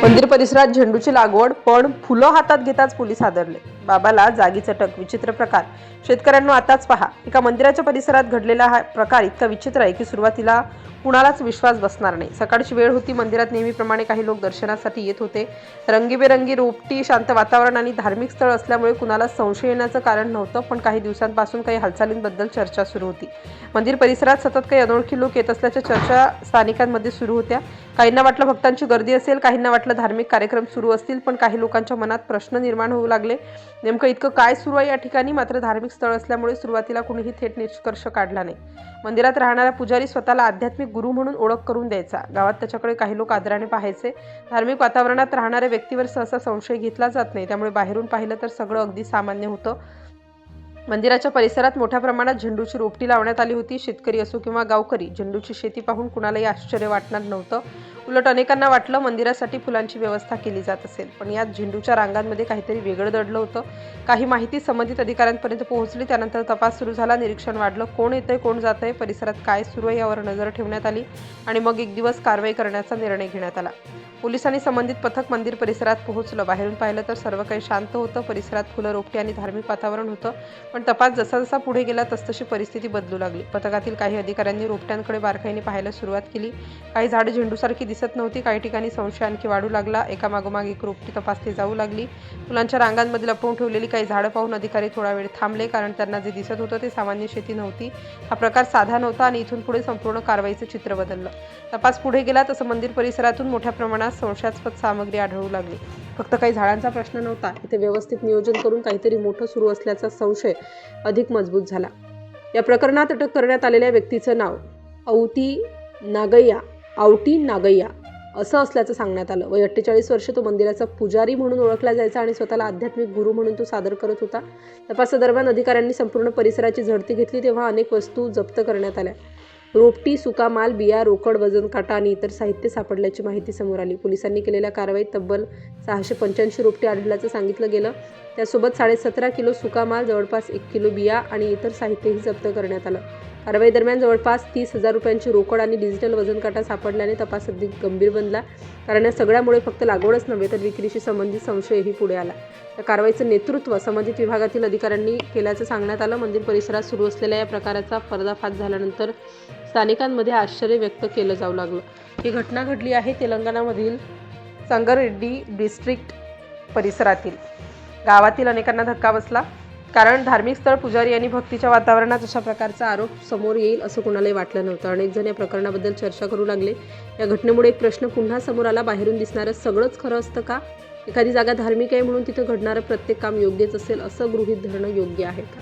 मंदिर परिसरात झेंडूची लागवड, पण फुलं हातात घेताच पोलीस हादरले. बाबाला जागीच अटक. विचित्र प्रकार. शेतकऱ्यांनो आताच पहा. एका मंदिराच्या परिसरात घडलेला हा प्रकार इतका विचित्र आहे की सुरुवातीला कुणालाच विश्वास बसणार नाही. सकाळची वेळ होती. मंदिरात नेहमीप्रमाणे काही लोक दर्शनासाठी येत होते. रंगीबेरंगी रोपटी, शांत वातावरण आणि धार्मिक स्थळ असल्यामुळे कुणाला संशय येण्याचं कारण नव्हतं. पण काही दिवसांपासून काही हालचालींबद्दल चर्चा सुरू होती. मंदिर परिसरात सतत काही अनोळखी लोक येत असल्याच्या चर्चा स्थानिकांमध्ये सुरू होत्या. काहींना वाटलं भक्तांची गर्दी असेल, काहींना वाटलं धार्मिक कार्यक्रम सुरू असतील, पण काही लोकांच्या मनात प्रश्न निर्माण होऊ लागले. नेमकं इतकं काय सुरू आहे या ठिकाणी? मात्र धार्मिक स्थळ असल्यामुळे सुरुवातीला कुणीही थेट निष्कर्ष काढला नाही. मंदिरात राहणारा पुजारी स्वतःला आध्यात्मिक गुरु म्हणून ओळख करून द्यायचा. गावात त्याच्याकडे काही लोक आदराने पाहायचे. धार्मिक वातावरणात राहणाऱ्या व्यक्तीवर सहसा संशय घेतला जात नाही, त्यामुळे बाहेरून पाहिलं तर सगळं अगदी सामान्य होतं. मंदिराच्या परिसरात मोठ्या प्रमाणात झेंडूची रोपटी लावण्यात आली होती. शेतकरी असो किंवा गावकरी, झेंडूची शेती पाहून कुणालाही आश्चर्य वाटणार नव्हतं. उलट अनेकांना वाटलं मंदिरासाठी फुलांची व्यवस्था केली जात असेल. पण यात झेंडूच्या रांगांमध्ये काहीतरी वेगळं दडलं होतं. काही माहिती संबंधित अधिकाऱ्यांपर्यंत पोहोचली. त्यानंतर तपास सुरू झाला. निरीक्षण वाढलं. कोण येतंय, कोण जातंय, परिसरात काय सुरू आहे यावर नजर ठेवण्यात आली आणि मग एक दिवस कारवाई करण्याचा निर्णय घेण्यात आला. पोलिसांनी संबंधित पथक मंदिर परिसरात पोहोचलं. बाहेरून पाहिलं तर सर्व काही शांत होतं. परिसरात फुलं, रोपटी आणि धार्मिक वातावरण होतं. पण तपास जसा जसा पुढे गेला तसतशी परिस्थिती बदलू लागली. पथकातील काही अधिकाऱ्यांनी रोपट्यांकडे बारकाईने पाहायला सुरुवात केली. काही झाडं झेंडूसारखी दिसत नव्हती. काही ठिकाणी संशय आणखी वाढू लागला. एकामागोमाग एक रोपटी तपासली जाऊ लागली. फुलांच्या रांगांमध्ये लपवून ठेवलेली काही झाडं पाहून अधिकारी थोडा वेळ थांबले, कारण त्यांना जे दिसत होतं ते सामान्य शेती नव्हती. हा प्रकार साधा नव्हता आणि इथून पुढे संपूर्ण कारवाईचं चित्र बदललं. तपास पुढे गेला तसं मंदिर परिसरातून मोठ्या प्रमाणात संशयास्पद सामग्री आढळू लागली. फक्त काही झाडांचा प्रश्न नव्हता. इथे व्यवस्थित नियोजन करून काहीतरी मोठं सुरू असल्याचा संशय अधिक मजबूत झाला. या प्रकरणात अटक करण्यात आलेल्या व्यक्तीचं नाव आवटी नागय्या असं असल्याचं सांगण्यात आलं. वय 48 वर्ष. तो मंदिराचा पुजारी म्हणून ओळखला जायचा आणि स्वतःला आध्यात्मिक गुरु म्हणून तो सादर करत होता. तपासादरम्यान अधिकाऱ्यांनी संपूर्ण परिसराची झडती घेतली तेव्हा अनेक वस्तू जप्त करण्यात आल्या. रोपटी, सुका माल, बिया, रोकड, वजन काटा आणि इतर साहित्य सापडल्याची माहिती समोर आली. पोलिसांनी केलेल्या कारवाईत तब्बल 685 रोपटी आढळल्याचं सांगितलं गेलं. त्यासोबत 17.5 किलो सुका माल, जवळपास 1 किलो बिया आणि इतर साहित्यही जप्त करण्यात आलं. कारवाई दरम्यान जवळपास 30,000 रुपयांची रोकड आणि डिजिटल वजन काटा सापडल्याने तपास अधिक गंभीर बनला. कारण या सगळ्यामुळे फक्त लागवडच नव्हे तर विक्रीशी संबंधित संशयही पुढे आला. या कारवाईचं नेतृत्व संबंधित विभागातील अधिकाऱ्यांनी केल्याचं सांगण्यात आलं. मंदिर परिसरात सुरू असलेल्या या प्रकाराचा पर्दाफाश झाल्यानंतर स्थानिकांमध्ये आश्चर्य व्यक्त केलं जाऊ लागलं. ही घटना घडली आहे तेलंगणामधील संगारेड्डी डिस्ट्रिक्ट परिसरातील. गावातील अनेकांना धक्का बसला, कारण धार्मिक स्थळ, पुजारी आणि भक्तीच्या वातावरणात अशा प्रकारचा आरोप समोर येईल असं कुणालाही वाटलं नव्हतं. अनेक जण या प्रकरणाबद्दल चर्चा करू लागले. या घटनेमुळे एक प्रश्न पुन्हा समोर आला. बाहेरून दिसणारं सगळंच खरं असतं का? एखादी जागा धार्मिक आहे म्हणून तिथं घडणारं प्रत्येक काम योग्यच असेल असं गृहीत धरणं योग्य आहे का?